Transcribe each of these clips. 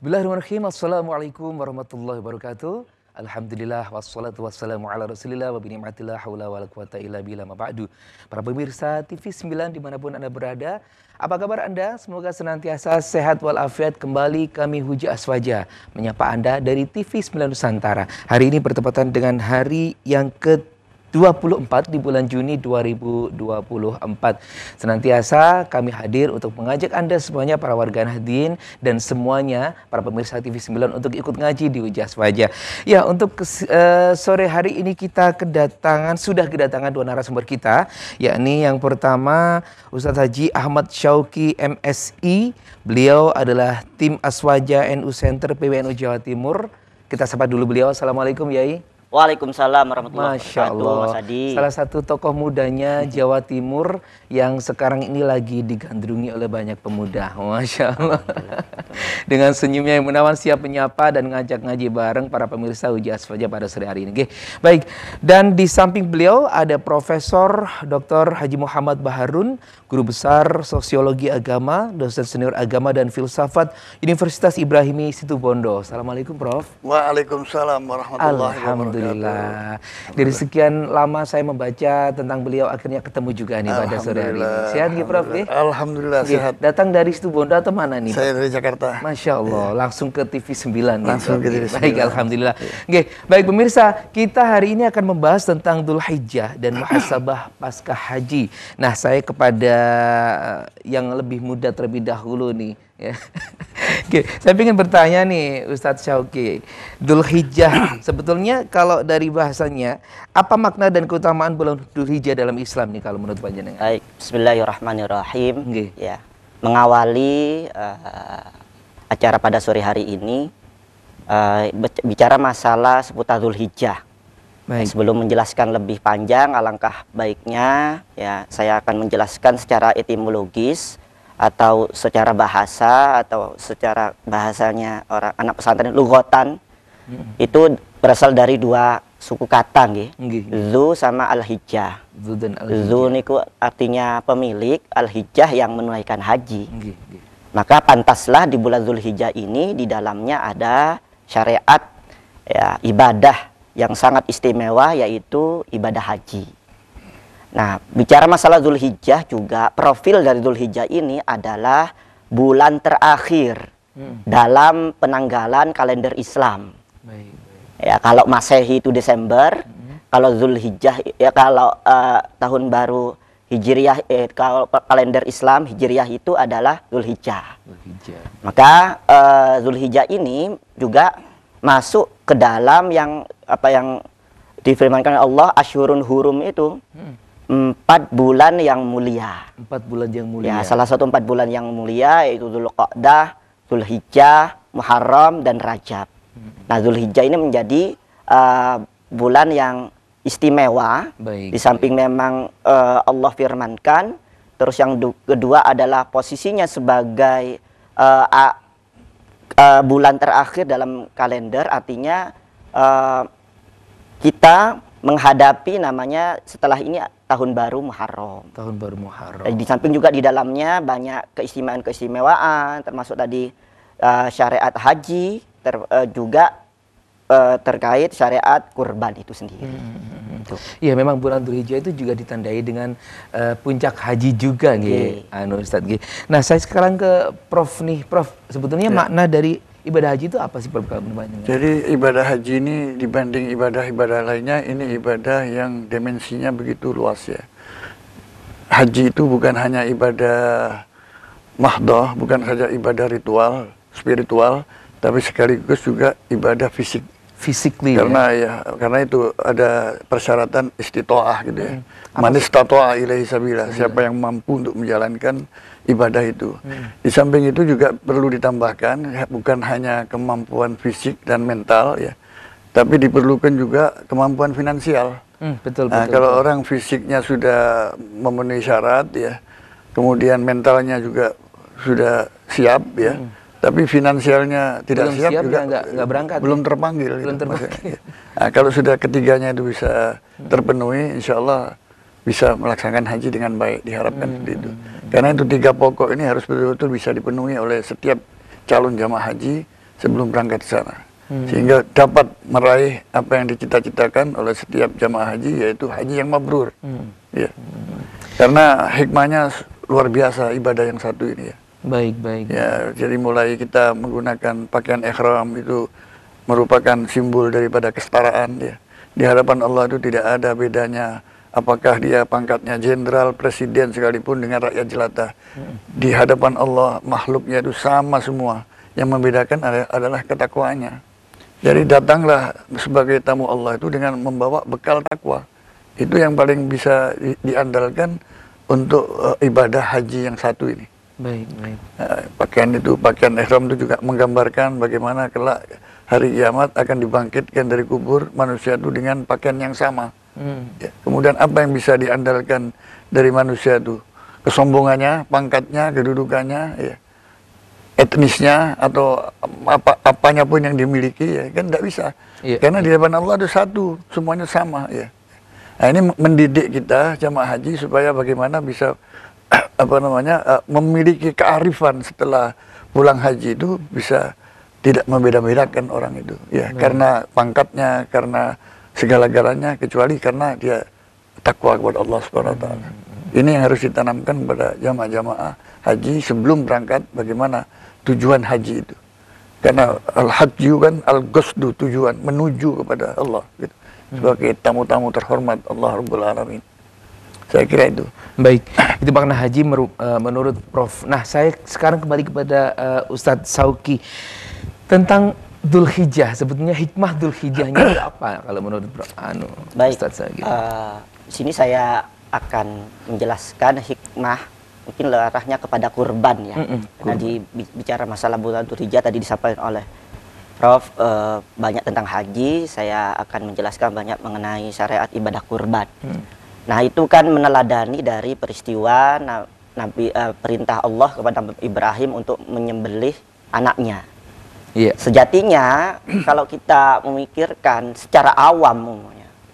Bismillahirrahmanirrahim. Assalamualaikum warahmatullahi wabarakatuh. Alhamdulillah wassalatu wassalamu ala rasulillah wa bini'matillah hawla wa la quwata illa billah ma ba'du. Para pemirsa TV 9 dimanapun Anda berada, apa kabar Anda? Semoga senantiasa sehat walafiat. Kembali kami Huja Aswaja menyapa Anda dari TV 9 Nusantara. Hari ini bertepatan dengan hari yang ke-24 di bulan Juni 2024. Senantiasa kami hadir untuk mengajak Anda semuanya, para warga Nahdien dan semuanya para pemirsa TV 9 untuk ikut ngaji di Huja Aswaja. Ya, untuk sore hari ini kita sudah kedatangan dua narasumber kita, yakni yang pertama Ustadz Haji Ahmad Syauqi MSI. Beliau adalah tim Aswaja NU Center PWNU Jawa Timur. Kita sapa dulu beliau. Assalamualaikum Yai. Waalaikumsalam warahmatullahi Masya wabarakatuh, Allah. Mas Adi. Salah satu tokoh mudanya Jawa Timur yang sekarang ini lagi digandrungi oleh banyak pemuda. Masya Allah. Dengan senyumnya yang menawan, siap menyapa dan ngajak ngaji bareng para pemirsa Huja Aswaja pada sore hari ini. Oke. Baik, dan di samping beliau ada Profesor Dr. Haji Muhammad Baharun, Guru Besar Sosiologi Agama, Dosen Senior Agama dan Filsafat Universitas Ibrahimi Situbondo. Assalamualaikum Prof. Waalaikumsalam warahmatullahi wabarakatuh. Alhamdulillah. Dari sekian lama saya membaca tentang beliau, akhirnya ketemu juga nih pada sore hari ini. Sehat nih Prof? Alhamdulillah sehat. Datang dari Situbondo atau mana nih? Saya dari Jakarta. Masya Allah, langsung ke TV 9. Langsung ke TV 9. Baik, Alhamdulillah. Oke, baik pemirsa, kita hari ini akan membahas tentang Dzulhijjah dan muhasabah pasca haji. Nah, saya kepada yang lebih muda terlebih dahulu nih. Ya. Oke, saya ingin bertanya nih Ustadz Syauqi, Dzulhijjah sebetulnya kalau dari bahasanya apa makna dan keutamaan bulan Dzulhijjah dalam Islam nih kalau menurut panjenengan? Baik, Bismillahirrahmanirrahim. Nggih. Ya, mengawali acara pada sore hari ini bicara masalah seputar Dzulhijjah. Baik. Sebelum menjelaskan lebih panjang, alangkah baiknya ya saya akan menjelaskan secara etimologis atau secara bahasa atau secara bahasanya orang anak pesantren lughatan. Itu berasal dari dua suku kata nggih. Dzu sama al-hijjah. Dzu dan al-hijjah. Dzu niku artinya pemilik, al-hijjah yang menunaikan haji. Nggih. Maka pantaslah di bulan Dzulhijjah ini di dalamnya ada syariat ya, ibadah yang sangat istimewa, yaitu ibadah haji. Nah, bicara masalah Dzulhijjah juga, profil dari Dzulhijjah ini adalah bulan terakhir dalam penanggalan kalender Islam. Baik. Ya, kalau Masehi itu Desember, kalau Dzulhijjah ya kalau tahun baru Hijriyah, kalau kalender Islam Hijriyah itu adalah Dzulhijjah. Maka Dzulhijjah ini juga masuk ke dalam yang difirmankan Allah Asyhurun Hurum itu. 4 bulan yang mulia. 4 bulan yang mulia. Ya, salah satu 4 bulan yang mulia yaitu Dzulqa'dah, Dzulhijjah, Muharram dan Rajab. Nah, Dzulhijjah ini menjadi bulan yang istimewa. Baik, di samping memang Allah firmankan, terus yang kedua adalah posisinya sebagai bulan terakhir dalam kalender, artinya kita menghadapi namanya setelah ini tahun baru Muharram. Tahun baru Muharram. Di samping juga di dalamnya banyak keistimewaan-keistimewaan, termasuk tadi syariat haji, juga terkait syariat kurban itu sendiri. Iya, memang bulan Dzulhijjah itu juga ditandai dengan puncak haji juga nggih, Ustadz nggih. Nah, saya sekarang ke Prof nih. Prof, sebetulnya makna dari ibadah haji itu apa sih Prof? Jadi ibadah haji ini dibanding ibadah-ibadah lainnya, ini ibadah yang dimensinya begitu luas ya. Haji itu bukan hanya ibadah mahdoh, bukan saja ibadah ritual, spiritual, tapi sekaligus juga ibadah fisik. Physically, karena itu ada persyaratan istitoah gitu ya. Man istato'a ilaihi sabila, siapa yang mampu untuk menjalankan ibadah itu. Di samping itu juga perlu ditambahkan bukan hanya kemampuan fisik dan mental ya, tapi diperlukan juga kemampuan finansial. Betul. Kalau orang fisiknya sudah memenuhi syarat ya, kemudian mentalnya juga sudah siap ya, tapi finansialnya tidak siap juga nggak berangkat, belum terpanggil. Nah, kalau sudah ketiganya itu bisa terpenuhi, insya Allah bisa melaksanakan haji dengan baik, diharapkan seperti itu. Karena itu 3 pokok ini harus betul-betul bisa dipenuhi oleh setiap calon jamaah haji sebelum berangkat ke sana. Sehingga dapat meraih apa yang dicita-citakan oleh setiap jamaah haji, yaitu haji yang mabrur. Ya. Karena hikmahnya luar biasa ibadah yang satu ini ya. Baik, baik. Ya, jadi mulai kita menggunakan pakaian ihram itu merupakan simbol daripada kesetaraan ya. Di hadapan Allah itu tidak ada bedanya apakah dia pangkatnya jenderal, presiden sekalipun dengan rakyat jelata. Di hadapan Allah makhluknya itu sama semua. Yang membedakan adalah ketakwaannya. Jadi datanglah sebagai tamu Allah itu dengan membawa bekal takwa. Itu yang paling bisa diandalkan untuk ibadah haji yang satu ini. Baik, baik. Pakaian ihram itu juga menggambarkan bagaimana kelak hari kiamat akan dibangkitkan dari kubur manusia itu dengan pakaian yang sama. Ya. Kemudian apa yang bisa diandalkan dari manusia itu? Kesombongannya, pangkatnya, kedudukannya, ya. Etnisnya atau apanya pun yang dimiliki, ya kan tidak bisa. Karena di hadapan Allah ada satu, semuanya sama, ya. Nah, ini mendidik kita jamaah haji supaya bagaimana bisa memiliki kearifan setelah pulang haji itu bisa tidak membeda-bedakan orang itu, ya. Karena pangkatnya, karena segala-galanya, kecuali karena dia takwa kepada Allah Subhanahu wa taala. Ini yang harus ditanamkan kepada jamaah-jamaah haji sebelum berangkat, bagaimana tujuan haji itu. Karena al-hajju kan al-qasdu, tujuan menuju kepada Allah gitu. Sebagai tamu-tamu terhormat Allah Rabbul Alamin. Saya kira itu. Baik, itu makna haji menurut Prof. Nah, saya sekarang kembali kepada Ustadz Sauki tentang Dzulhijjah. Sebetulnya hikmah Dzulhijjahnya itu apa kalau menurut Prof. Baik, Ustadz Sauki? Sini saya akan menjelaskan hikmah, mungkin arahnya kepada kurban ya. Karena bicara masalah bulan Dzulhijjah tadi disampaikan oleh Prof, banyak tentang haji, saya akan menjelaskan banyak mengenai syariat ibadah kurban. Nah, itu kan meneladani dari peristiwa perintah Allah kepada Nabi Ibrahim untuk menyembelih anaknya. Sejatinya kalau kita memikirkan secara awam,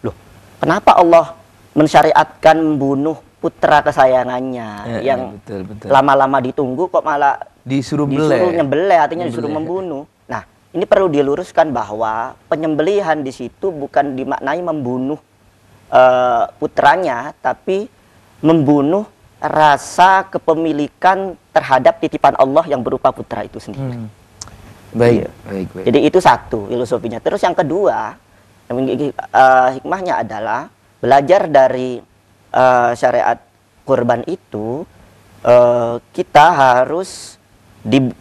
loh, kenapa Allah mensyariatkan membunuh putra kesayangannya yang lama-lama ditunggu kok malah disuruh nyembelih, artinya disuruh membunuh. Nah, ini perlu diluruskan bahwa penyembelihan di situ bukan dimaknai membunuh putranya, tapi membunuh rasa kepemilikan terhadap titipan Allah yang berupa putra itu sendiri. Baik. Jadi itu satu filosofinya. Terus yang kedua, hikmahnya adalah belajar dari syariat kurban itu, kita harus di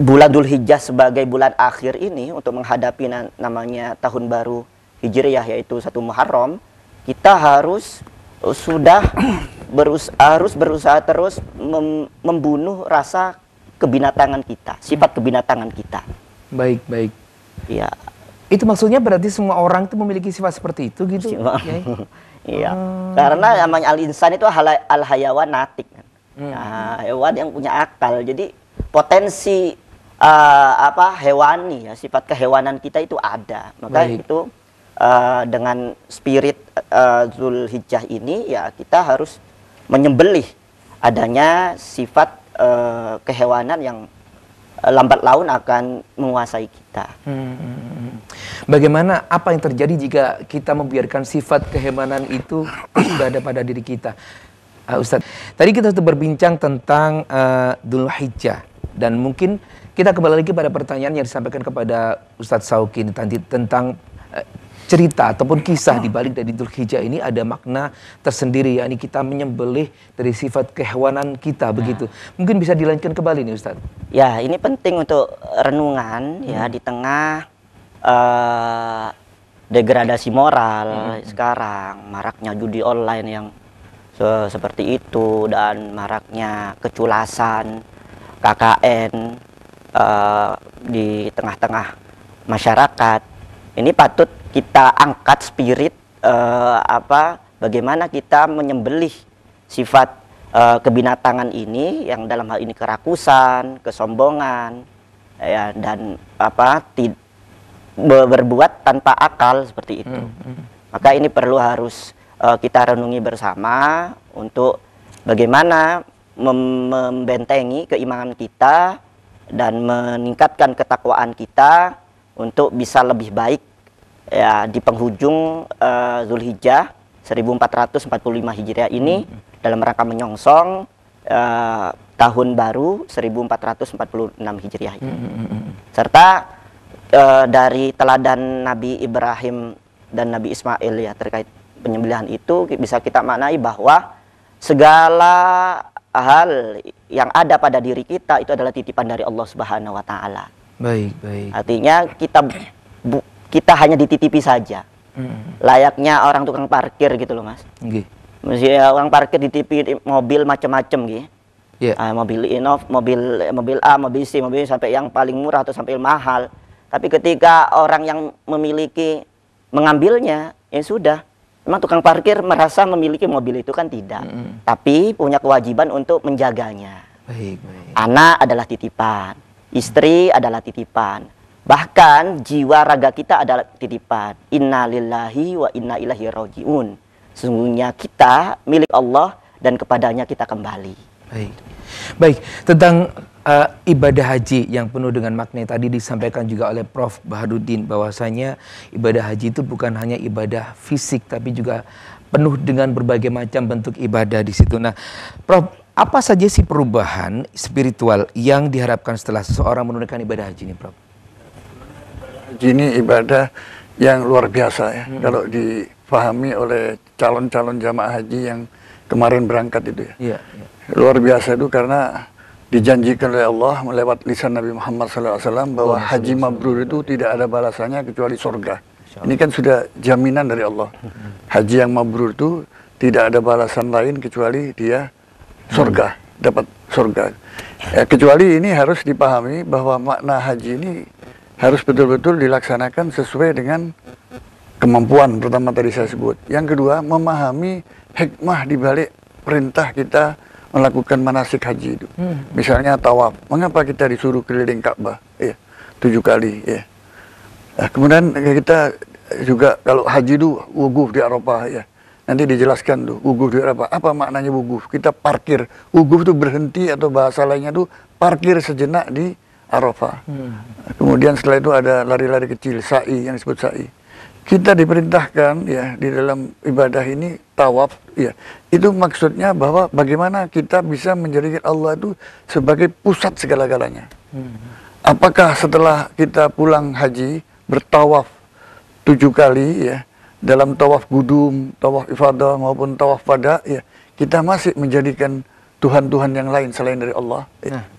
bulan Dzulhijjah sebagai bulan akhir ini untuk menghadapi namanya tahun baru Hijriyah, yaitu 1 Muharram, kita harus berusaha terus membunuh rasa kebinatangan kita, sifat kebinatangan kita. Baik. Iya. Itu maksudnya berarti semua orang itu memiliki sifat seperti itu gitu? Iya. Karena namanya al-insan itu al-hayawan natik. Nah, hewan yang punya akal. Jadi potensi hewani ya, sifat kehewanan kita itu ada. Maka itu dengan spirit Dzulhijjah ini ya kita harus menyembelih adanya sifat kehewanan yang lambat laun akan menguasai kita. Bagaimana, apa yang terjadi jika kita membiarkan sifat kehewanan itu sudah ada pada diri kita? Ustadz, tadi kita sudah berbincang tentang Dzulhijjah, dan mungkin kita kembali lagi pada pertanyaan yang disampaikan kepada Ustadz Sauki tadi tentang cerita ataupun kisah di balik dari Dzulhijjah ini ada makna tersendiri, yakni kita menyembelih dari sifat kehewanan kita begitu. Mungkin bisa dilanjutkan kembali nih Ustadz. Ya, ini penting untuk renungan ya di tengah degradasi moral sekarang, maraknya judi online yang seperti itu, dan maraknya keculasan, KKN di tengah-tengah masyarakat. Ini patut kita angkat spirit bagaimana kita menyembelih sifat kebinatangan ini, yang dalam hal ini kerakusan, kesombongan, ya, dan berbuat tanpa akal seperti itu. Maka ini perlu harus kita renungi bersama untuk bagaimana membentengi keimanan kita dan meningkatkan ketakwaan kita untuk bisa lebih baik ya di penghujung Zulhijjah 1445 Hijriah ini dalam rangka menyongsong tahun baru 1446 Hijriah ini. Serta dari teladan Nabi Ibrahim dan Nabi Ismail ya terkait penyembelihan itu bisa kita maknai bahwa segala hal yang ada pada diri kita itu adalah titipan dari Allah Subhanahu wa taala. Baik, baik. Artinya kita hanya dititipi saja. Layaknya orang tukang parkir gitu loh, Mas. Nggih. Misalnya orang parkir dititipi mobil macam-macam gitu. Yeah. Mobil Innov, mobil A, mobil C, mobil sampai yang paling murah atau sampai mahal. Tapi ketika orang yang memiliki mengambilnya, ya sudah. Memang tukang parkir merasa memiliki mobil itu kan tidak. Tapi punya kewajiban untuk menjaganya. Baik, baik. Anak adalah titipan, istri adalah titipan. Bahkan jiwa raga kita adalah titipan. Inna lillahi wa inna ilaihi rajiun. Sesungguhnya kita milik Allah dan kepadanya kita kembali. Baik. Baik, tentang ibadah haji yang penuh dengan makna yang tadi disampaikan juga oleh Prof. Bahaduddin bahwasanya ibadah haji itu bukan hanya ibadah fisik tapi juga penuh dengan berbagai macam bentuk ibadah di situ. Nah, Prof, apa saja sih perubahan spiritual yang diharapkan setelah seseorang menunaikan ibadah haji ini, Prof? Haji ini ibadah yang luar biasa ya. Kalau dipahami oleh calon-calon jamaah haji yang kemarin berangkat itu ya. Iya, iya. Luar biasa itu karena dijanjikan oleh Allah melewat lisan Nabi Muhammad SAW bahwa haji mabrur itu tidak ada balasannya kecuali surga. Ini kan sudah jaminan dari Allah. Haji yang mabrur itu tidak ada balasan lain kecuali dia surga, dapat surga. Ya, kecuali ini harus dipahami bahwa makna haji ini harus betul-betul dilaksanakan sesuai dengan kemampuan pertama tadi saya sebut. Yang kedua, memahami hikmah di balik perintah kita melakukan manasik haji itu. Misalnya tawaf. Mengapa kita disuruh keliling Ka'bah? Ya, 7 kali. Ya. Nah, kemudian kita juga kalau haji itu wukuf di Arafah. Ya. Nanti dijelaskan tuh wukuf di Arafah. Apa maknanya wukuf? Kita parkir. Wukuf itu berhenti atau bahasa lainnya itu parkir sejenak di Arafah. Kemudian setelah itu ada lari-lari kecil, sa'i yang disebut sa'i. Kita diperintahkan ya di dalam ibadah ini tawaf ya. Itu maksudnya bahwa bagaimana kita bisa menjadikan Allah itu sebagai pusat segala-galanya. Apakah setelah kita pulang haji bertawaf 7 kali ya, dalam tawaf gudum, tawaf ifadah maupun tawaf pada ya, kita masih menjadikan Tuhan-Tuhan yang lain selain dari Allah.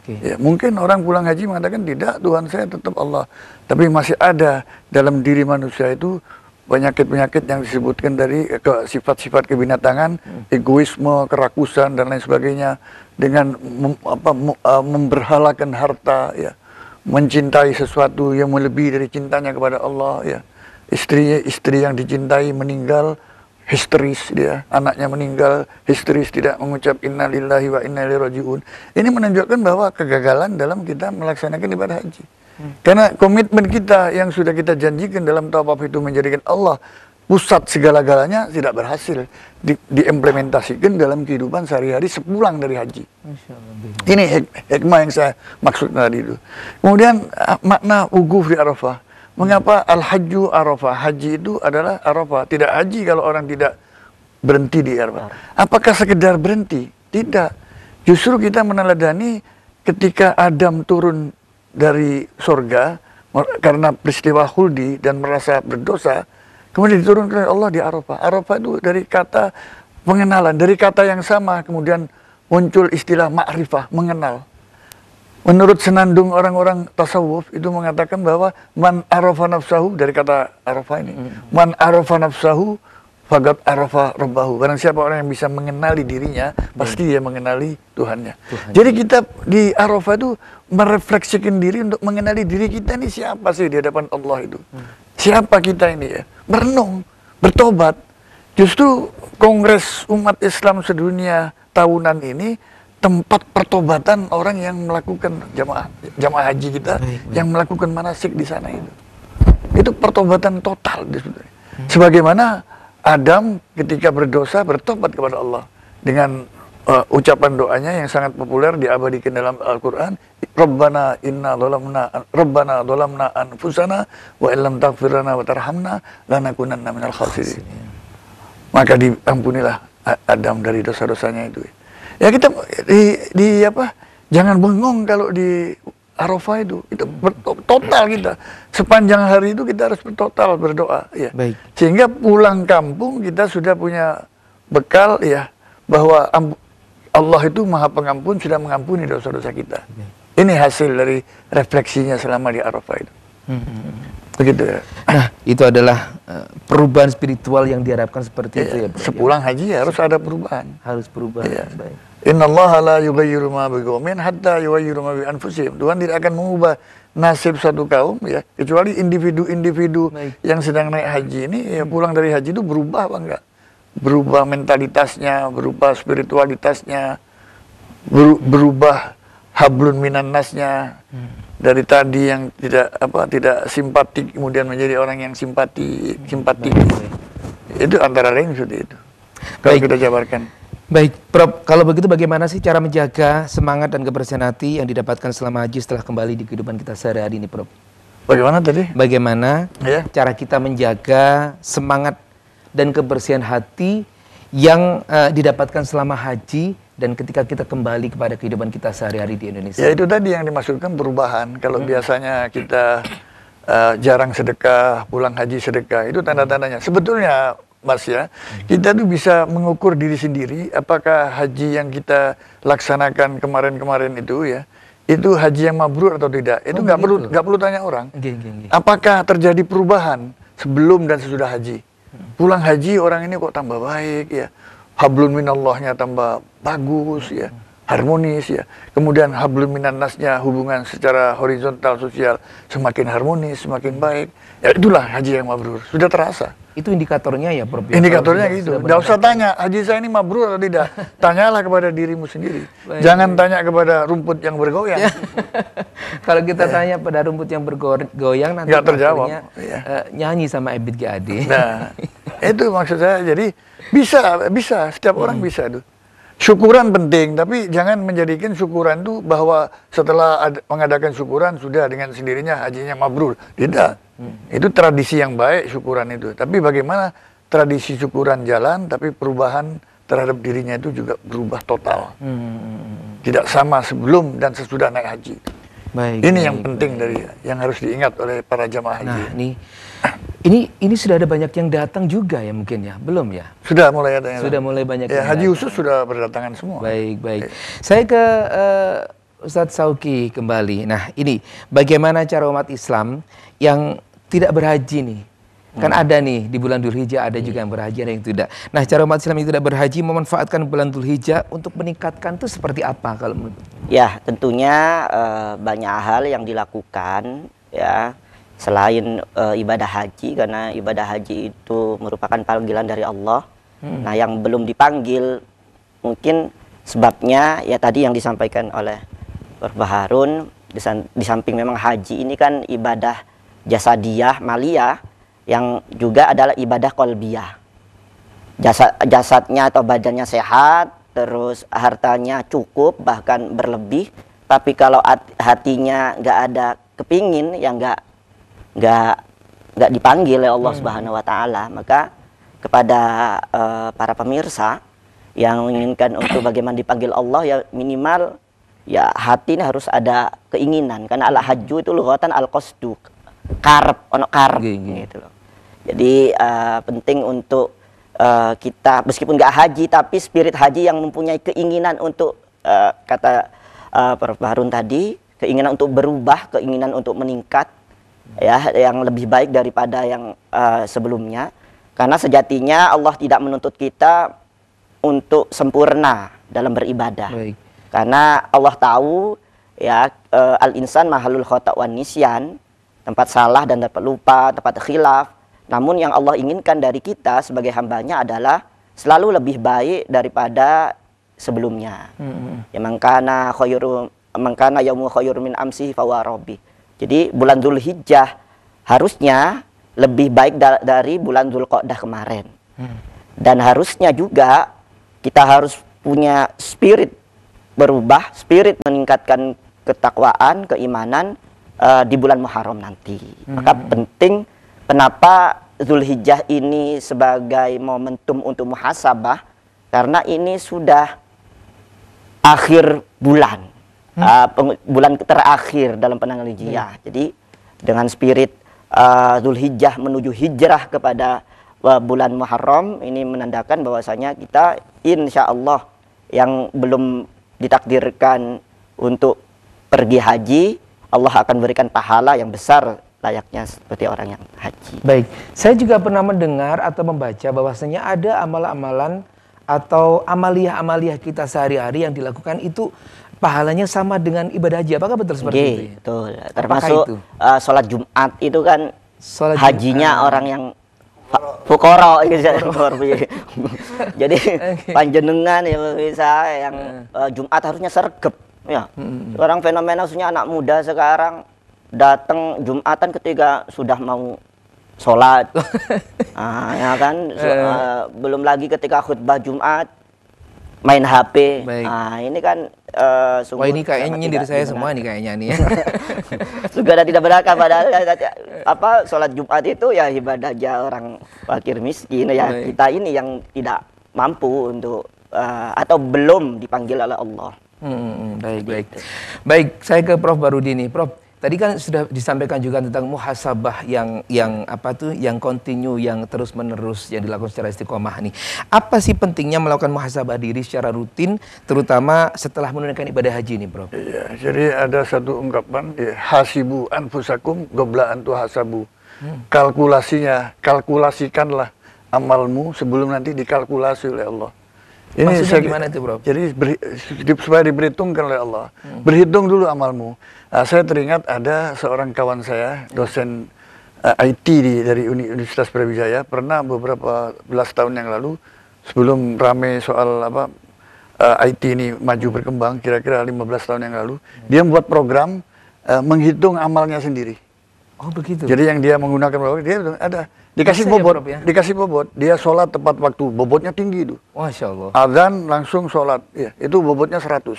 Ya, mungkin orang pulang haji mengatakan tidak, Tuhan saya tetap Allah. Tapi masih ada dalam diri manusia itu penyakit-penyakit yang disebutkan dari sifat-sifat kebinatangan, egoisme, kerakusan dan lain sebagainya, dengan memberhalakan harta, ya, mencintai sesuatu yang melebihi dari cintanya kepada Allah, ya. Istri yang dicintai meninggal, histeris dia, anaknya meninggal, histeris, tidak mengucap innalillahi wa inna ilaihi rajiun. Ini menunjukkan bahwa kegagalan dalam kita melaksanakan ibadah haji. Karena komitmen kita yang sudah kita janjikan dalam tawaf itu menjadikan Allah pusat segala-galanya tidak berhasil diimplementasikan dalam kehidupan sehari-hari sepulang dari haji. Ini hikmah yang saya maksud tadi itu. Kemudian makna wukuf di Arafah. Mengapa al-hajju Arafah? Haji itu adalah Arafah. Tidak haji kalau orang tidak berhenti di Arafah. Apakah sekedar berhenti? Tidak. Justru kita meneladani ketika Adam turun dari surga karena peristiwa khuldi dan merasa berdosa, kemudian diturunkan oleh Allah di Arafah. Arafah itu dari kata pengenalan, dari kata yang sama kemudian muncul istilah ma'rifah, mengenal. Menurut senandung orang-orang tasawuf itu mengatakan bahwa man arafa nafsahu, dari kata arafah ini, man arafa nafsahu fagat arafa rabbahu. Barang siapa orang yang bisa mengenali dirinya, pasti dia mengenali Tuhannya. Jadi kita di Arafah itu merefleksikan diri untuk mengenali diri kita ini siapa sih di hadapan Allah itu. Siapa kita ini ya? Merenung, bertobat. Justru Kongres Umat Islam Sedunia tahunan ini tempat pertobatan orang yang melakukan jamaah haji kita, yang melakukan manasik di sana itu. Itu pertobatan total sebenarnya. Sebagaimana Adam ketika berdosa bertobat kepada Allah dengan ucapan doanya yang sangat populer diabadikan dalam Al-Quran, Rabbana dhalamna anfusana wa illam taghfir lana wa tarhamna lanakunanna minal khasirin. Maka diampunilah Adam dari dosa-dosanya itu. Ya kita jangan bengong kalau di Arafah itu total kita. Sepanjang hari itu kita harus total berdoa ya. Baik. Sehingga pulang kampung kita sudah punya bekal ya, bahwa Allah itu Maha Pengampun, sudah mengampuni dosa-dosa kita. Ini hasil dari refleksinya selama di Arafah itu. Begitu ya. Nah, itu adalah perubahan spiritual yang diharapkan seperti itu ya, Bro. Sepulang haji harus ada perubahan. Harus berubah. Ya. Baik. Innallaha la yughayyiru ma biqaumin hatta yughayyiru ma bi anfusihim. Tuhan tidak akan mengubah nasib satu kaum ya, kecuali individu-individu yang sedang naik haji ini ya, pulang dari haji itu berubah apa enggak? Berubah mentalitasnya, berubah spiritualitasnya, berubah hablun minan nasnya. Dari tadi yang tidak simpatik kemudian menjadi orang yang simpatik. Itu antara lain seperti itu. Kalau kita jabarkan. Baik, Prof, kalau begitu bagaimana sih cara menjaga semangat dan kebersihan hati yang didapatkan selama haji setelah kembali di kehidupan kita sehari-hari ini, Prof? Bagaimana tadi? Bagaimana cara kita menjaga semangat dan kebersihan hati yang didapatkan selama haji dan ketika kita kembali kepada kehidupan kita sehari-hari di Indonesia? Ya itu tadi yang dimaksudkan perubahan. Kalau biasanya kita jarang sedekah, pulang haji sedekah, itu tanda-tandanya. Sebetulnya Mas ya, kita tuh bisa mengukur diri sendiri apakah haji yang kita laksanakan kemarin-kemarin itu ya, itu haji yang mabrur atau tidak. Itu nggak perlu tanya orang. Apakah terjadi perubahan sebelum dan sesudah haji? Pulang haji orang ini kok tambah baik ya, hablun minallahnya tambah bagus ya, harmonis ya. Kemudian hablun minan nasnya, hubungan secara horizontal sosial semakin harmonis, semakin baik. Ya itulah haji yang mabrur, sudah terasa. Itu indikatornya ya, Prof? Indikatornya gitu. Nggak usah tanya, haji saya ini mabrur atau tidak. Tanyalah kepada dirimu sendiri. Jangan tanya kepada rumput yang bergoyang. Kalau kita tanya pada rumput yang bergoyang, nanti nggak terjawab. Nyanyi sama Ebit GAD. Nah, itu maksud saya. Jadi bisa. Setiap orang bisa tuh. Syukuran penting, tapi jangan menjadikan syukuran itu bahwa setelah mengadakan syukuran sudah dengan sendirinya hajinya mabrur. Tidak. Itu tradisi yang baik syukuran itu. Tapi bagaimana tradisi syukuran jalan, tapi perubahan terhadap dirinya itu juga berubah total. Tidak sama sebelum dan sesudah naik haji. Ini yang penting dari yang harus diingat oleh para jamaah haji. Nah, ini sudah ada banyak yang datang juga ya mungkin ya, belum ya? Sudah mulai ada. Sudah mulai banyak. Ya, haji khusus sudah berdatangan semua. Baik. Saya ke Ustadz Sauki kembali. Nah, ini bagaimana cara umat Islam yang tidak berhaji nih? Kan ada nih di bulan Dzulhijjah, ada juga yang berhaji, ada yang tidak. Nah, cara umat Islam yang tidak berhaji memanfaatkan bulan Dzulhijjah untuk meningkatkan itu seperti apa kalau menurut? Ya, tentunya banyak hal yang dilakukan ya selain ibadah haji, karena ibadah haji itu merupakan panggilan dari Allah. Nah, yang belum dipanggil mungkin sebabnya ya tadi yang disampaikan oleh Prof. Baharun, di samping memang haji ini kan ibadah jasadiyah, maliyah, yang juga adalah ibadah qalbiyah. Jasadnya atau badannya sehat, terus hartanya cukup bahkan berlebih, tapi kalau hatinya nggak ada kepingin, ya nggak dipanggil oleh Allah Subhanahu Wa Taala. Maka kepada para pemirsa yang menginginkan untuk bagaimana dipanggil Allah, ya minimal ya hati ini harus ada keinginan, karena al-hajju itu lughatan al-qasdu, karep, ono karep gitu loh. Jadi penting untuk kita meskipun nggak haji, tapi spirit haji yang mempunyai keinginan untuk kata Prof. Harun tadi, keinginan untuk berubah, keinginan untuk meningkat ya, yang lebih baik daripada yang sebelumnya. Karena sejatinya Allah tidak menuntut kita untuk sempurna dalam beribadah. Karena Allah tahu ya, al-insan mahalul khata' wan nisyan, tempat salah dan tempat lupa, tempat khilaf. Namun yang Allah inginkan dari kita sebagai hambanya adalah selalu lebih baik daripada sebelumnya. Ya mangkana yaumu khairu min amsihi fahuwa rabbi. Jadi bulan Dzulhijjah harusnya lebih baik dari bulan Dzulqa'dah kemarin. Dan harusnya juga kita harus punya spirit berubah, spirit meningkatkan ketakwaan, keimanan di bulan Muharram nanti. Maka penting, kenapa Zulhijjah ini sebagai momentum untuk muhasabah, karena ini sudah akhir bulan, bulan terakhir dalam pandangan Hijriah. Jadi dengan spirit Zulhijjah menuju hijrah kepada bulan Muharram, ini menandakan bahwasanya kita insya Allah yang belum ditakdirkan untuk pergi haji, Allah akan berikan pahala yang besar layaknya seperti orang yang haji. Baik, saya juga pernah mendengar atau membaca bahwasanya ada amalan-amalan atau amaliah-amaliah kita sehari-hari yang dilakukan itu pahalanya sama dengan ibadah haji. Apakah betul seperti itu? Ya? Betul. Termasuk sholat Jumat itu kan sholat hajinya Jumat. Orang yang fukara jadi panjenengan ya bisa yang Jumat harusnya sergap ya. Orang fenomena maksudnya anak muda sekarang datang Jumatan ketika sudah mau sholat. Ya kan belum lagi ketika khutbah Jumat main HP. Ini kan wah, ini kayaknya nyindir saya semua nih kayaknya nih ya. Juga tidak berakal, padahal sholat Jumat itu ya ibadah aja orang fakir miskin ya. Kita ini yang tidak mampu untuk atau belum dipanggil oleh Allah. Baik, saya ke Prof Barudi nih. Prof, tadi kan sudah disampaikan juga tentang muhasabah yang kontinu, yang terus menerus yang dilakukan secara istiqomah nih. Apa sih pentingnya melakukan muhasabah diri secara rutin, terutama setelah menunaikan ibadah haji nih, Prof? Iya, jadi ada satu ungkapan, ya, hasibu anfusakum qabla an tuhasabu. Kalkulasikanlah amalmu sebelum nanti dikalkulasi oleh Allah. Ini maksudnya gimana itu, Bro? Jadi supaya diperhitungkan oleh Allah. Berhitung dulu amalmu. Saya teringat ada seorang kawan saya, dosen IT dari Universitas Brawijaya, pernah beberapa belas tahun yang lalu, sebelum rame soal IT ini maju berkembang, kira-kira 15 tahun yang lalu, dia membuat program menghitung amalnya sendiri. Oh begitu. Jadi yang dia menggunakan program, dia ada dikasih bobot, dikasih bobot, dia sholat tepat waktu, bobotnya tinggi itu. Masya Allah. Adzan langsung sholat, ya, itu bobotnya 100.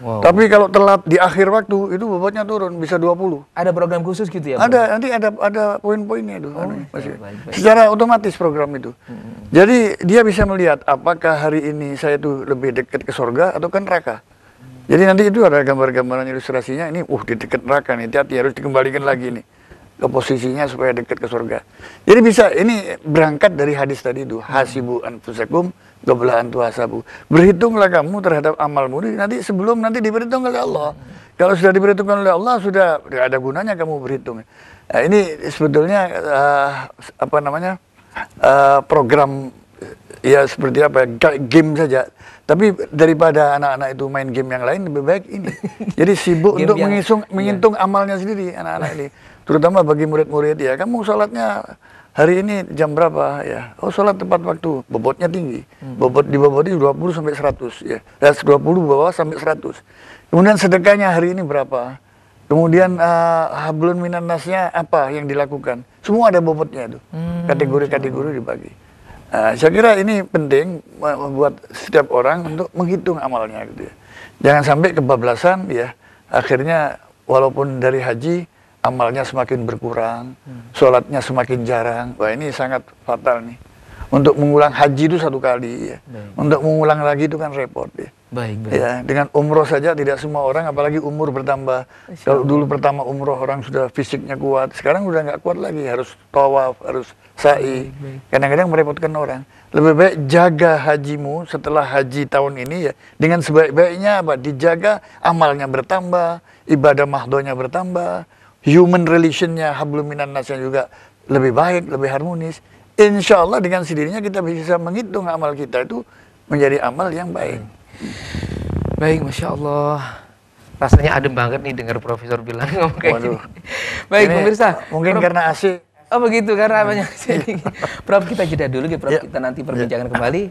Wow. Tapi kalau telat di akhir waktu, itu bobotnya turun, bisa 20. Ada program khusus gitu ya, Bro? Ada, nanti ada poin-poinnya itu. Baik. Secara otomatis program itu. Jadi dia bisa melihat apakah hari ini saya itu lebih dekat ke surga atau ke neraka. Jadi nanti itu ada gambar-gambaran ilustrasinya, ini di dekat neraka nih, hati-hati harus dikembalikan lagi nih ke posisinya supaya dekat ke surga. Jadi bisa, ini berangkat dari hadis tadi itu, hasibu anfusakum qabla an tuhasabu. Berhitunglah kamu terhadap amalmu nanti sebelum nanti diperhitungkan oleh Allah. Kalau sudah diperhitungkan oleh Allah, sudah tidak ada gunanya kamu berhitung. Nah, ini sebetulnya program ya seperti apa, game saja. Tapi daripada anak-anak itu main game yang lain, lebih baik ini. Jadi sibuk untuk menghitung amalnya sendiri anak-anak ini. Terutama bagi murid-murid ya, kamu sholatnya hari ini jam berapa ya? Oh, sholat tepat waktu, bobotnya tinggi. Diboboti 20 sampai 100 ya. 20 bawah sampai 100. Kemudian sedekahnya hari ini berapa? Kemudian hablun minan nasnya apa yang dilakukan? Semua ada bobotnya itu. Kategori-kategori dibagi. Saya kira ini penting buat setiap orang untuk menghitung amalnya gitu ya. Jangan sampai kebablasan ya. Akhirnya walaupun dari haji amalnya semakin berkurang, sholatnya semakin jarang. Wah, ini sangat fatal nih. Untuk mengulang haji itu 1 kali ya. Untuk mengulang lagi itu kan repot ya. Baik. Ya, dengan umroh saja tidak semua orang, apalagi umur bertambah. Kalau dulu pertama umroh orang sudah fisiknya kuat, sekarang udah nggak kuat lagi, harus tawaf, harus sa'i. Kadang-kadang merepotkan orang. Lebih baik jaga hajimu setelah haji tahun ini ya, dengan sebaik-baiknya dijaga, amalnya bertambah, ibadah mahdonya bertambah, human relationnya, hablum minan nasnya juga lebih baik, lebih harmonis. Insya Allah dengan sendirinya kita bisa menghitung amal kita itu menjadi amal yang baik. Baik, Masya Allah. Rasanya adem banget nih dengar Profesor bilang ngomong kayak gini. Baik, ini pemirsa. Mungkin Prof, karena AC. Oh begitu, karena banyak Prof, kita jeda dulu ya, Prof. Kita nanti perbincangan kembali.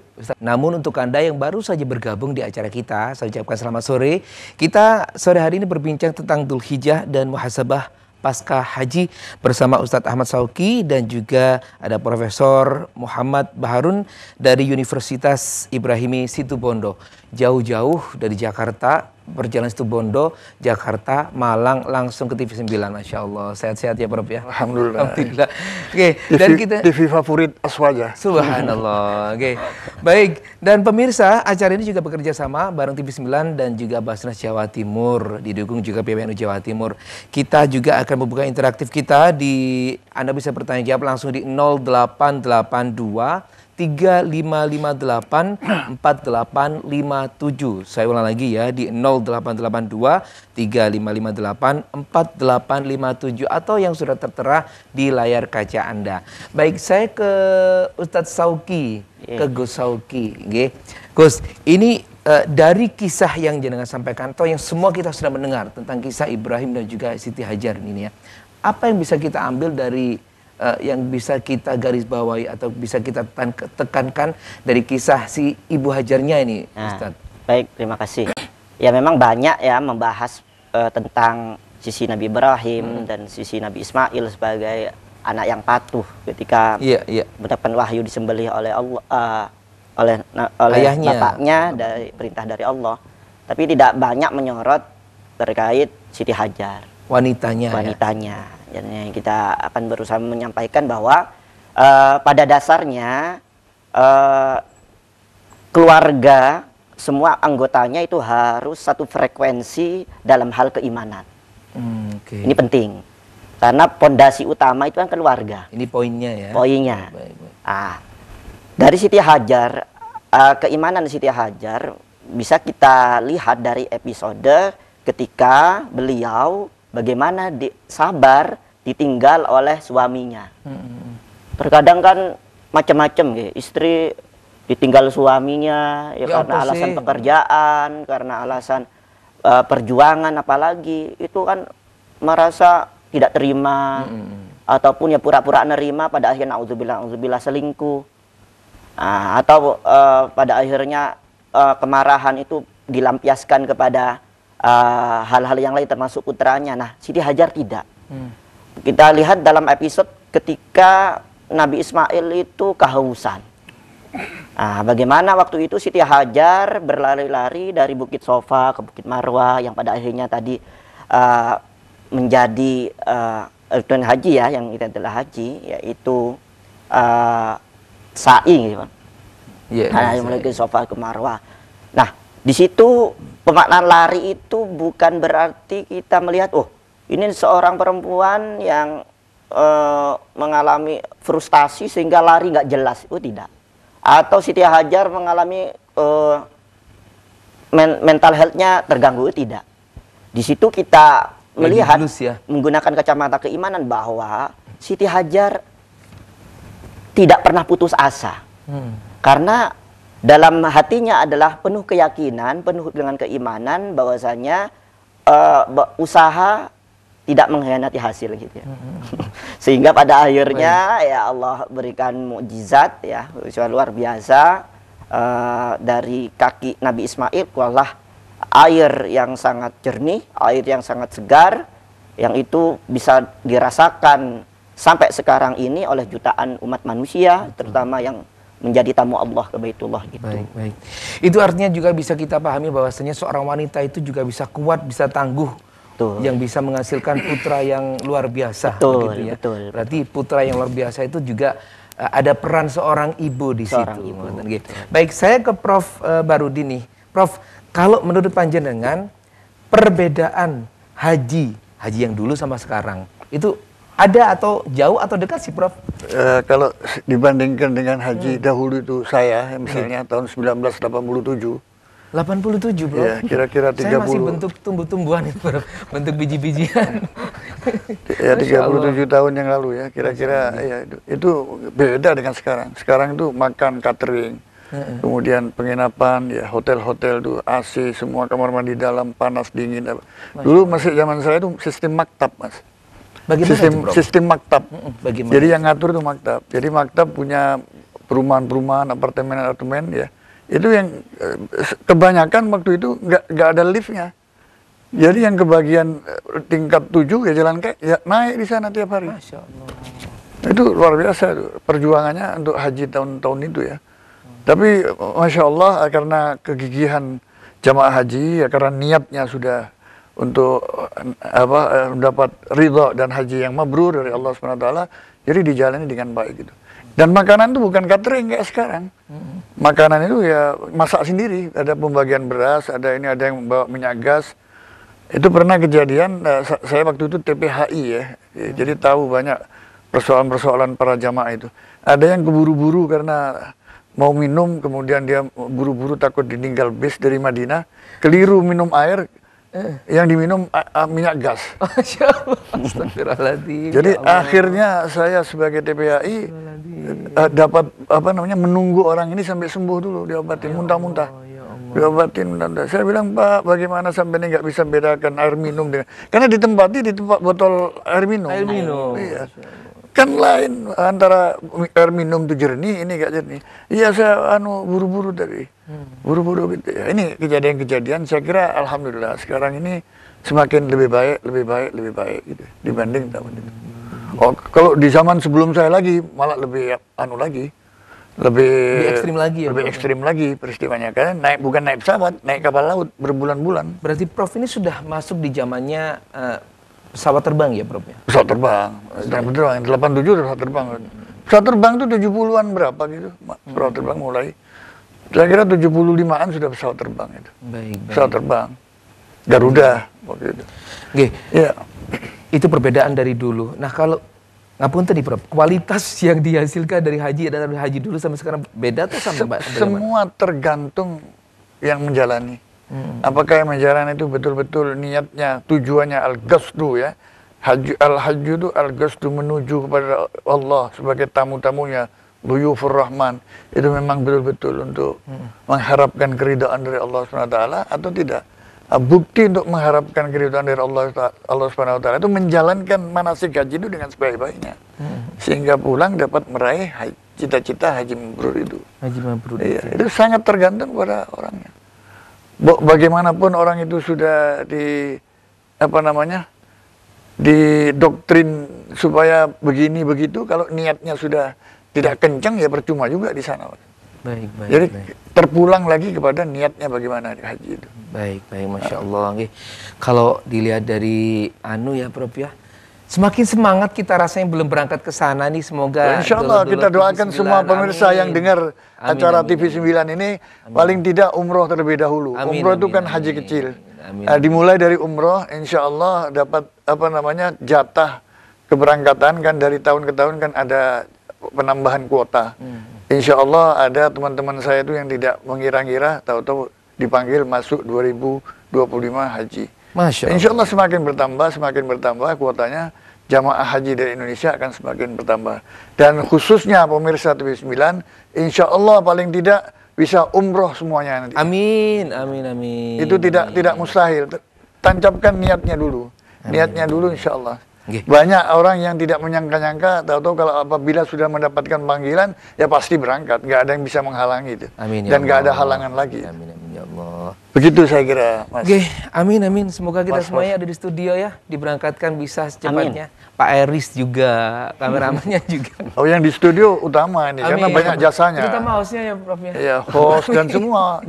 Namun untuk Anda yang baru saja bergabung di acara kita, saya ucapkan selamat sore. Kita sore hari ini berbincang tentang Dzulhijjah dan muhasabah Pasca Haji bersama Ustadz Ahmad Sauki dan juga ada Profesor Muhammad Baharun dari Universitas Ibrahimi Situbondo. Jauh-jauh dari Jakarta, berjalan Situbondo, Jakarta, Malang, langsung ke TV 9. Masya Allah, sehat-sehat ya Prof ya? Alhamdulillah. Alhamdulillah. Oke, dan kita... TV favorit Aswaja. Subhanallah. Oke, baik. Dan pemirsa, acara ini juga bekerja sama bareng TV 9 dan juga Basnas Jawa Timur, didukung juga PWNU Jawa Timur. Kita juga akan membuka interaktif kita di, Anda bisa bertanya jawab langsung di 0882 3558 4857. Saya ulang lagi ya, di 0882 3558 4857 atau yang sudah tertera di layar kaca Anda. Baik, saya ke Ustadz Sauki, ke Gus Sauki. Gus, ini dari kisah yang jenengan sampaikan atau yang semua kita sudah mendengar tentang kisah Ibrahim dan juga Siti Hajar ini ya. Apa yang bisa kita ambil dari yang bisa kita garis bawahi atau bisa kita tekankan dari kisah si Ibu Hajarnya ini, Ustadz? Baik, terima kasih. Ya memang banyak ya membahas tentang sisi Nabi Ibrahim dan sisi Nabi Ismail sebagai anak yang patuh ketika mendapatkan wahyu disembelih oleh Allah, oleh ayahnya, bapaknya dari perintah dari Allah. Tapi tidak banyak menyorot terkait Siti Hajar, wanitanya. Dan kita akan berusaha menyampaikan bahwa pada dasarnya keluarga semua anggotanya itu harus satu frekuensi dalam hal keimanan. Ini penting karena pondasi utama itu kan keluarga. Ini poinnya ya. Poinnya. Baik. Dari Siti Hajar, keimanan Siti Hajar bisa kita lihat dari episode ketika beliau bagaimana sabar ditinggal oleh suaminya. Terkadang kan macam-macam ya, istri ditinggal suaminya ya karena alasan pekerjaan, karena alasan perjuangan, apalagi itu kan merasa tidak terima ataupun ya pura-pura nerima, pada akhirnya nauzubillah selingkuh. Atau pada akhirnya kemarahan itu dilampiaskan kepada hal-hal yang lain termasuk putranya. Nah, Siti Hajar tidak. Kita lihat dalam episode ketika Nabi Ismail itu kehausan. Bagaimana waktu itu Siti Hajar berlari-lari dari Bukit Sofa ke Bukit Marwah yang pada akhirnya tadi menjadi rukun haji ya, yang itu adalah haji, yaitu sa'i gitu. Dari Sofa ke Marwah. Nah, di situ pemaknaan lari itu bukan berarti kita melihat, oh ini seorang perempuan yang mengalami frustasi sehingga lari nggak jelas, itu tidak. Atau Siti Hajar mengalami mental health-nya terganggu, tidak. Di situ kita melihat menggunakan kacamata keimanan bahwa Siti Hajar tidak pernah putus asa. Karena dalam hatinya adalah penuh keyakinan, penuh dengan keimanan bahwasanya usaha tidak mengkhianati hasil gitu ya. Sehingga pada akhirnya ya Allah berikan mukjizat ya, luar biasa, dari kaki Nabi Ismail keluarlah air yang sangat jernih, air yang sangat segar, yang itu bisa dirasakan sampai sekarang ini oleh jutaan umat manusia, terutama yang menjadi tamu Allah ke Baitullah itu. Baik. Itu artinya juga bisa kita pahami bahwasanya seorang wanita itu juga bisa kuat, bisa tangguh, yang bisa menghasilkan putra yang luar biasa. Betul. Berarti putra yang luar biasa itu juga ada peran seorang ibu di situ. Baik, saya ke Prof Barudin nih. Prof, kalau menurut panjenengan perbedaan haji yang dulu sama sekarang itu ada atau jauh atau dekat sih, Prof? Kalau dibandingkan dengan haji dahulu itu saya, misalnya tahun 1987. 87, Bro? Ya, kira-kira 30. Saya masih bentuk tumbuh-tumbuhan itu, Bro. Bentuk biji-bijian. Ya, 37 tahun yang lalu ya, kira-kira ya, itu beda dengan sekarang. Sekarang itu makan catering, kemudian penginapan, ya hotel-hotel tuh AC, semua kamar mandi dalam, panas, dingin. Dulu masih zaman saya itu sistem maktab, Mas. Bagaimana sistem maktab. Bagaimana? Jadi yang ngatur itu maktab. Jadi maktab punya perumahan-perumahan, apartemen ya. Itu yang kebanyakan waktu itu nggak ada liftnya. Jadi yang kebagian tingkat 7 ya jalan kaki, ya naik di sana tiap hari. Masya Allah. Itu luar biasa tuh, perjuangannya untuk haji tahun-tahun itu ya. Tapi Masya Allah karena kegigihan jamaah haji, ya karena niatnya sudah untuk mendapat ridha dan haji yang mabrur dari Allah SWT, jadi dijalani dengan baik gitu. Dan makanan itu bukan catering kayak sekarang. Makanan itu ya masak sendiri, ada pembagian beras, ada yang bawa minyak gas. Itu pernah kejadian, saya waktu itu TPHI ya, jadi tahu banyak persoalan-persoalan para jamaah itu. Ada yang keburu-buru karena mau minum, kemudian dia buru-buru takut ditinggal bis dari Madinah, keliru minum air, yang diminum minyak gas. Masya Allah. Astagfirullahaladzim. Jadi Ya Allah. akhirnya saya sebagai TPHI dapat menunggu orang ini sampai sembuh dulu, diobatin muntah-muntah. Diobatin muntah-muntah. Saya bilang, Pak, bagaimana sampai ini nggak bisa bedakan air minum dengan, karena ditempati di tempat botol air minum. Air minum. Iya. Kan lain antara air minum itu jernih, ini nggak jernih. Iya, saya buru-buru tadi. Buru-buru gitu ya. Ini kejadian-kejadian, saya kira alhamdulillah sekarang ini semakin lebih baik gitu dibanding tahun itu. Oh, kalau di zaman sebelum saya lagi malah lebih lebih ekstrim lagi ya, lebih Prof? ekstrim lagi peristiwanya, karena bukan naik pesawat, naik kapal laut berbulan-bulan. Berarti Prof ini sudah masuk di zamannya pesawat terbang ya, Prof ya? Pesawat terbang, 87 pesawat terbang. Pesawat terbang itu 70-an berapa gitu, pesawat terbang mulai. Saya kira 75-an sudah pesawat terbang itu. Baik. Pesawat terbang. Garuda waktu itu. Oke. Ya. Itu perbedaan dari dulu. Nah kalau ngapunten nih Prof, kualitas yang dihasilkan dari haji dan dari haji dulu sampai sekarang beda tuh sampai Semua tergantung yang menjalani. Apakah yang menjalani itu betul-betul niatnya, tujuannya al-qasdu ya. Al-hajju itu al-qasdu, menuju kepada Allah sebagai tamu-tamunya, duyufur rahman. Itu memang betul-betul untuk mengharapkan keridhaan dari Allah SWT atau tidak. Bukti untuk mengharapkan keridhaan dari Allah SWT itu menjalankan manasik haji itu dengan sebaik-baiknya. Sehingga pulang dapat meraih cita-cita haji mabrur itu. Haji mabrur. Iya, itu sangat tergantung pada orangnya. Bagaimanapun orang itu sudah didoktrin supaya begini begitu, kalau niatnya sudah tidak kencang ya percuma juga di sana. Baik. Jadi terpulang lagi kepada niatnya bagaimana di haji itu. Baik, Masya Allah. Kalau dilihat dari ya Prof ya, semakin semangat kita rasanya belum berangkat ke sana nih, semoga. Insya Allah kita doakan semua pemirsa yang dengar acara TV 9 ini, paling tidak umroh terlebih dahulu. Umroh itu kan haji kecil. Dimulai dari umroh, insya Allah dapat jatah keberangkatan kan, dari tahun ke tahun kan ada penambahan kuota. Insya Allah ada teman-teman saya itu yang tidak mengira-ngira, tahu-tahu dipanggil masuk 2025 haji. Masya Allah. Insya Allah semakin bertambah kuotanya, jamaah haji dari Indonesia akan semakin bertambah. Dan khususnya pemirsa TV 9, insya Allah paling tidak bisa umroh semuanya nanti. Amin. Itu tidak mustahil. Tancapkan niatnya dulu. Niatnya dulu insya Allah. Banyak orang yang tidak menyangka-nyangka, tahu-tahu kalau apabila sudah mendapatkan panggilan, ya pasti berangkat. Nggak ada yang bisa menghalangi itu. Amin, dan nggak ada halangan lagi. Amin ya Allah. Begitu saya kira, Mas. Amin. Semoga kita semuanya ada di studio ya, diberangkatkan bisa secepatnya. Pak Eris juga, kameramannya juga. Oh, yang di studio utama ini, karena banyak jasanya. Terutama hostnya ya, Prof ya. Ya, host dan semua.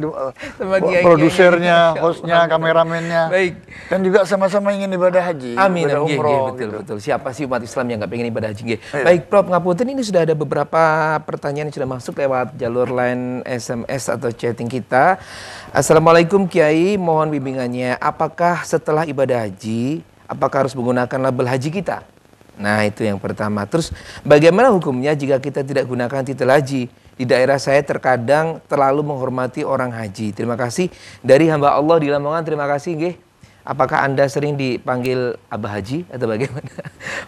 Produsernya, hostnya, kameramennya. Baik. Dan juga sama-sama ingin ibadah haji. Amin. Ibadah umroh. Betul. Siapa sih umat Islam yang nggak pengen ibadah haji? Baik, Prof, ngapunten, ini sudah ada beberapa pertanyaan yang sudah masuk lewat jalur line SMS atau chatting kita. Assalamualaikum Kiai, mohon bimbingannya. Apakah setelah ibadah haji, apakah harus menggunakan label haji kita? Nah, itu yang pertama. Terus bagaimana hukumnya jika kita tidak gunakan titel haji? Di daerah saya terkadang terlalu menghormati orang haji. Terima kasih dari hamba Allah di Lamongan. Terima kasih, nggih. Apakah Anda sering dipanggil Abah Haji atau bagaimana?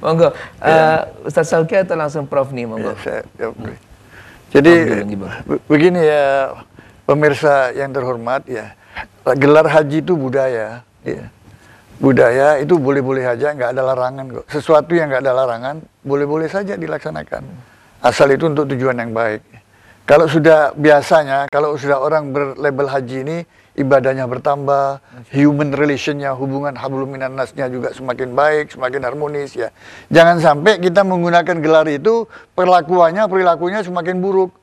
Monggo, Ustaz Salki atau langsung Prof nih, monggo. Jadi begini ya, pemirsa yang terhormat ya, gelar haji itu budaya. Ya. Budaya itu boleh-boleh aja, nggak ada larangan kok. Sesuatu yang nggak ada larangan, boleh-boleh saja dilaksanakan. Asal itu untuk tujuan yang baik. Kalau sudah biasanya, kalau sudah orang berlabel haji ibadahnya bertambah, human relationnya, hubungan hablum minan nasnya juga semakin baik, semakin harmonis ya. Jangan sampai kita menggunakan gelar itu perilakunya semakin buruk.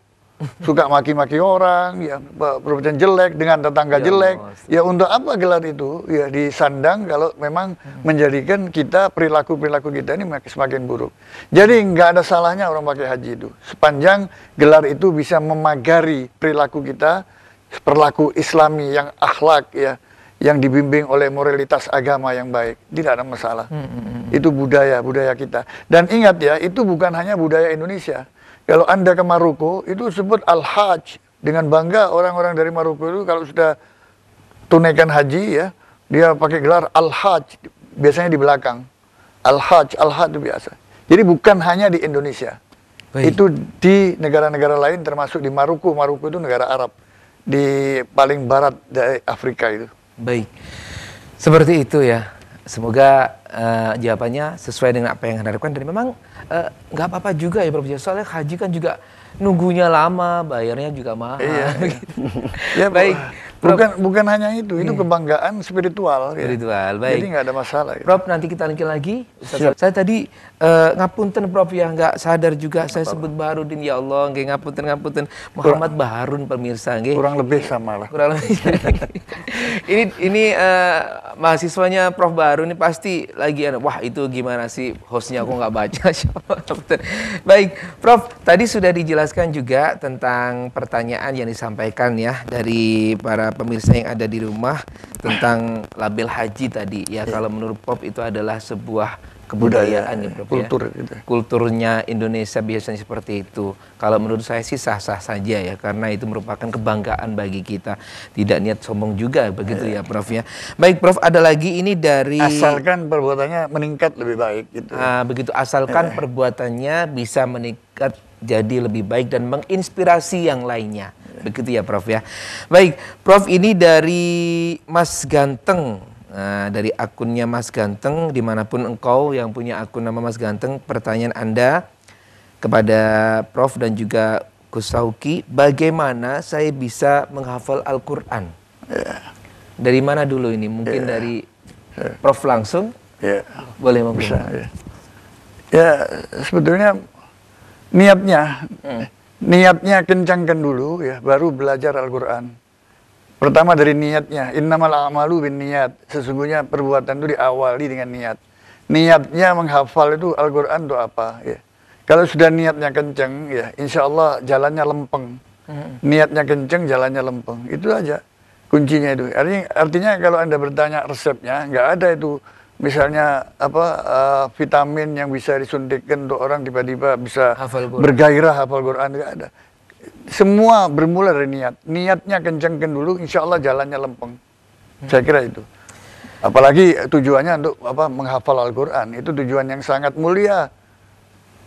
Suka maki-maki orang, ya perbuatan jelek dengan tetangga jelek. Ya untuk apa gelar itu? Ya disandang kalau memang menjadikan kita perilaku kita ini semakin buruk. Jadi nggak ada salahnya orang pakai haji itu. Sepanjang gelar itu bisa memagari perilaku kita, perilaku Islami yang akhlak ya, yang dibimbing oleh moralitas agama yang baik, tidak ada masalah. Itu budaya kita. Dan ingat ya, itu bukan hanya budaya Indonesia. Kalau Anda ke Maroko, itu disebut Al-Hajj. Dengan bangga orang-orang dari Maroko itu kalau sudah tunaikan haji ya, dia pakai gelar Al-Hajj, biasanya di belakang. Al-Hajj itu biasa. Jadi bukan hanya di Indonesia. Baik. Itu di negara-negara lain termasuk di Maroko. Maroko itu negara Arab. Di paling barat dari Afrika itu. Baik. Seperti itu ya. Semoga jawabannya sesuai dengan apa yang Anda harapkan. Dan memang nggak apa-apa juga ya Prof. Soalnya haji kan juga nunggunya lama, bayarnya juga mahal. Iya. Gitu. Ya, baik. Bukan hanya itu kebanggaan spiritual. Spiritual, ya. baik. Jadi nggak ada masalah. Gitu. Prof, nanti kita lanjut lagi. Saya tadi ngapunten Prof ya, nggak sadar juga saya sebut Baharudin, ya Allah, nggih ngapunten. Muhammad Baharun pemirsa, nggih. Kurang lebih sama lah. Kurang lebih. ini mahasiswanya Prof Baharun ini pasti lagi wah itu gimana sih hostnya aku nggak baca. Baik, Prof, tadi sudah dijelaskan juga tentang pertanyaan yang disampaikan ya dari para pemirsa yang ada di rumah tentang label haji tadi ya. Kalau menurut Prof itu adalah sebuah kebudayaan ya Prof, kultur ya. gitu. Kulturnya Indonesia biasanya seperti itu. Kalau menurut saya sih sah-sah saja ya, karena itu merupakan kebanggaan bagi kita. Tidak niat sombong juga begitu ya Prof ya. Baik Prof, ada lagi ini dari asalkan perbuatannya meningkat lebih baik gitu. Begitu, asalkan perbuatannya bisa meningkat jadi lebih baik dan menginspirasi yang lainnya. Begitu ya Prof ya. Baik, Prof, ini dari Mas Ganteng. Nah, dari akunnya Mas Ganteng, dimanapun engkau yang punya akun nama Mas Ganteng, pertanyaan Anda kepada Prof dan juga Gus Sauki, bagaimana saya bisa menghafal Al-Quran? Dari mana dulu ini? Mungkin dari Prof langsung? Boleh mungkin. Bisa, ya sebetulnya niatnya kencangkan dulu ya, baru belajar Al-Quran. Pertama dari niatnya, innamal a'malu binniyat. Sesungguhnya perbuatan itu diawali dengan niat. Niatnya menghafal itu Al-Quran itu apa? Ya. Kalau sudah niatnya kenceng, ya insya Allah jalannya lempeng. Niatnya kenceng, jalannya lempeng. Itu aja kuncinya itu. Artinya kalau Anda bertanya resepnya, nggak ada itu. Misalnya vitamin yang bisa disuntikkan untuk orang tiba-tiba bisa bergairah hafal Quran, nggak ada. Semua bermula dari niat. Niatnya kencangkan dulu, insya Allah jalannya lempeng. Saya kira itu. Apalagi tujuannya untuk menghafal Al-Quran. Itu tujuan yang sangat mulia.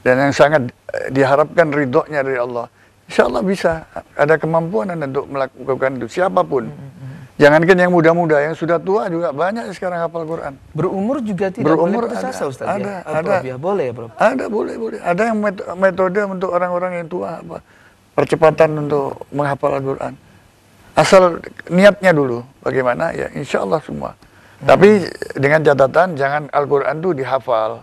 Dan yang sangat diharapkan ridhonya dari Allah. Insya Allah bisa. Ada kemampuan Anda untuk melakukan itu. Siapapun. Jangankan yang muda-muda, yang sudah tua juga banyak sekarang hafal Quran. Berumur juga tidak boleh putus asa, Ustaz, ada. Ya? Boleh ya Prof? Ada, boleh. Ada yang metode untuk orang-orang yang tua. Percepatan untuk menghafal Al-Quran. Asal niatnya dulu, bagaimana ya insya Allah semua. Tapi dengan catatan jangan Al-Quran itu dihafal.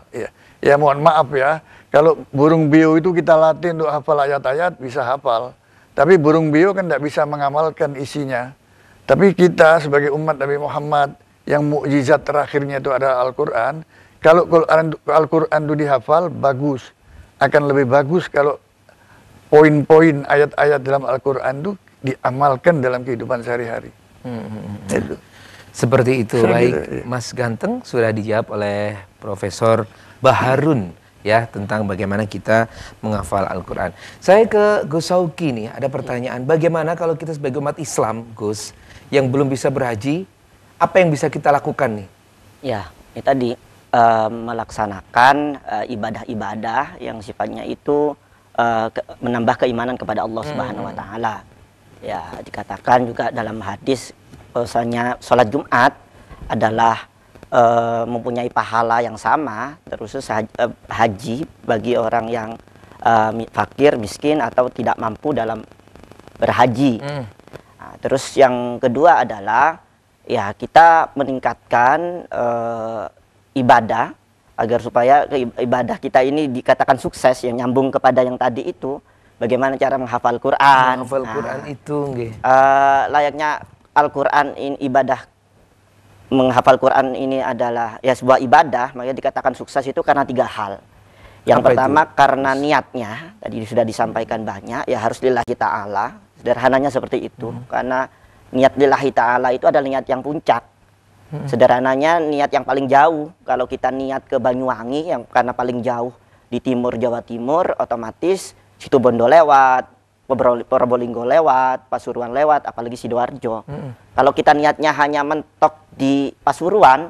Ya mohon maaf ya, kalau burung beo itu kita latih untuk hafal ayat-ayat bisa hafal. Tapi burung beo kan tidak bisa mengamalkan isinya. Tapi kita sebagai umat Nabi Muhammad yang mukjizat terakhirnya itu ada Al-Quran. Kalau Al-Quran itu dihafal bagus, akan lebih bagus kalau poin-poin ayat-ayat dalam Al-Quran itu diamalkan dalam kehidupan sehari-hari. Itu. Seperti itu. Baik, Mas Ganteng sudah dijawab oleh Profesor Baharun ya tentang bagaimana kita menghafal Al-Quran. Saya ke Gus Sauki nih, ada pertanyaan. Bagaimana kalau kita sebagai umat Islam, Gus, yang belum bisa berhaji, apa yang bisa kita lakukan nih? Ya, ini tadi melaksanakan ibadah-ibadah yang sifatnya itu menambah keimanan kepada Allah Subhanahu wa taala. Ya, dikatakan juga dalam hadis bahwasanya sholat Jumat adalah mempunyai pahala yang sama terus haji bagi orang yang fakir, miskin atau tidak mampu dalam berhaji. Nah, terus yang kedua adalah ya kita meningkatkan ibadah agar supaya ibadah kita ini dikatakan sukses, yang nyambung kepada yang tadi itu. Bagaimana cara menghafal Quran? Menghafal Quran itu nggih. Layaknya Al-Quran ini ibadah, menghafal Quran ini adalah ya sebuah ibadah, makanya dikatakan sukses itu karena 3 hal. Yang Apa pertama itu? karena niatnya, tadi sudah disampaikan banyak, ya harus lillahi ta'ala, sederhananya seperti itu. Karena niat lillahi ta'ala itu adalah niat yang puncak. Sederhananya niat yang paling jauh. Kalau kita niat ke Banyuwangi yang karena paling jauh di timur Jawa Timur, otomatis Situbondo lewat, Probolinggo lewat, Pasuruan lewat, apalagi Sidoarjo. Kalau kita niatnya hanya mentok di Pasuruan,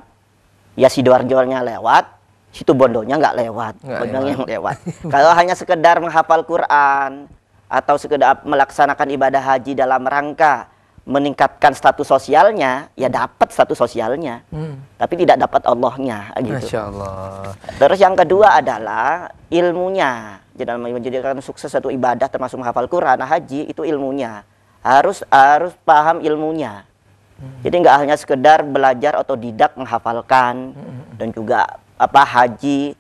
ya Sidoarjo-nya lewat, Situbondonya nggak lewat, yang lewat. Kalau hanya sekedar menghafal Quran atau sekedar melaksanakan ibadah haji dalam rangka meningkatkan status sosialnya, ya dapat status sosialnya, tapi tidak dapat Allahnya, gitu. Masya Allah. Terus yang kedua adalah ilmunya. Jadi dalam menjadikan sukses satu ibadah termasuk menghafal Quran, haji itu ilmunya. Harus paham ilmunya. Jadi nggak hanya sekedar belajar otodidak menghafalkan dan juga haji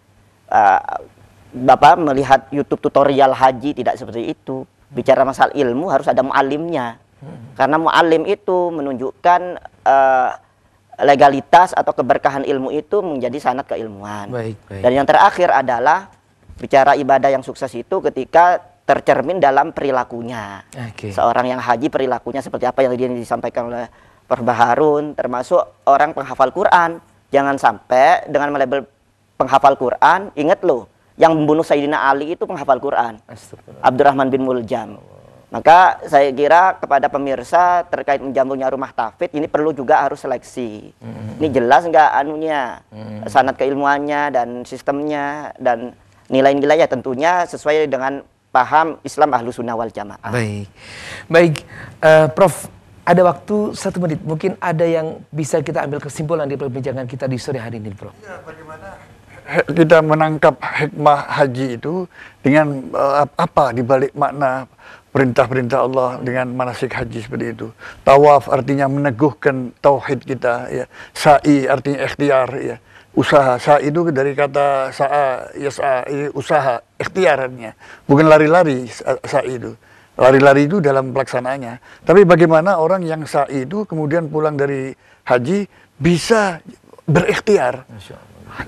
melihat YouTube tutorial haji, tidak seperti itu. Bicara masalah ilmu harus ada mu'alimnya. Karena mu'alim itu menunjukkan legalitas atau keberkahan ilmu itu menjadi sanad keilmuan. Baik. Dan yang terakhir adalah bicara ibadah yang sukses itu ketika tercermin dalam perilakunya. Seorang yang haji perilakunya seperti apa yang tadi disampaikan oleh Prof. Baharun, termasuk orang penghafal Quran. Jangan sampai dengan melabel penghafal Quran, ingat loh, yang membunuh Sayyidina Ali itu penghafal Quran, Abdurrahman bin Muljam. Maka saya kira kepada pemirsa terkait menjamunya rumah tahfidz ini perlu juga harus seleksi. Ini jelas nggak anunya, sanad keilmuannya dan sistemnya dan nilai-nilainya tentunya sesuai dengan paham Islam Ahlus Sunnah wal Jamaah. Baik, Prof. Ada waktu 1 menit, mungkin ada yang bisa kita ambil kesimpulan di perbincangan kita di sore hari ini, Prof. Ya, bagaimana kita menangkap hikmah haji itu dengan apa dibalik makna perintah-perintah Allah dengan manasik haji seperti itu. Tawaf artinya meneguhkan tauhid kita, ya. Sa'i artinya ikhtiar, ya. Usaha, sa'i itu dari kata sa'a, yas'a, usaha, ikhtiarnya. Bukan lari-lari sa'i itu. Lari-lari itu dalam pelaksanaannya. Tapi bagaimana orang yang sa'i itu kemudian pulang dari haji bisa berikhtiar.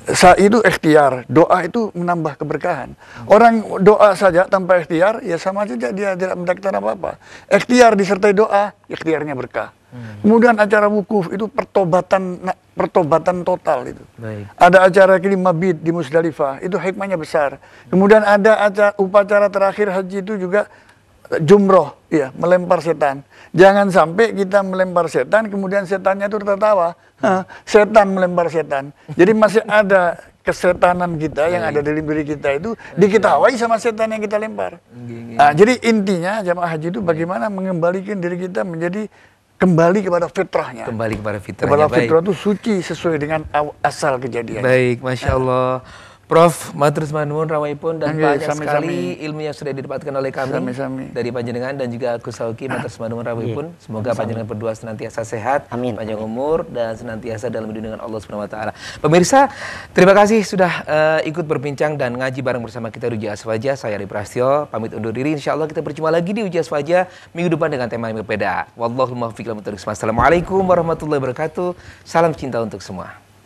Sa'i itu ikhtiar, doa itu menambah keberkahan. Orang doa saja tanpa ikhtiar, ya sama saja dia tidak mendapatkan apa-apa. Ikhtiar disertai doa, ikhtiarnya berkah. Kemudian acara wukuf itu pertobatan total itu. Ada acara kilim mabit di Musdalifah, itu hikmahnya besar. Kemudian ada upacara terakhir haji itu juga jumroh, ya, melempar setan. Jangan sampai kita melempar setan, kemudian setannya itu tertawa. Setan melempar setan. Jadi masih ada kesetanan kita yang ada dalam diri kita itu diketawai sama setan yang kita lempar. Nah, jadi intinya jamaah haji itu bagaimana mengembalikan diri kita menjadi kembali kepada fitrahnya. Kembali kepada fitrahnya. Kepada fitrah itu suci sesuai dengan asal kejadian. Baik, Masya Allah. Prof, matur nuwun rawuhipun dan banyak sekali ilmu yang sudah didapatkan oleh kami dari panjenengan dan juga Gus Sauki. Matur nuwun rawuhipun. Semoga panjenengan berdua senantiasa sehat, panjang umur dan senantiasa dalam lindungan Allah Subhanahu wa taala. Pemirsa, terima kasih sudah ikut berbincang dan ngaji bareng bersama kita di Uji Aswaja. Saya Ari Prasetyo pamit undur diri. Insyaallah kita berjumpa lagi di Uji Aswaja minggu depan dengan tema yang berbeda. Wallahul muwaffiq. Assalamualaikum warahmatullahi wabarakatuh. Salam cinta untuk semua.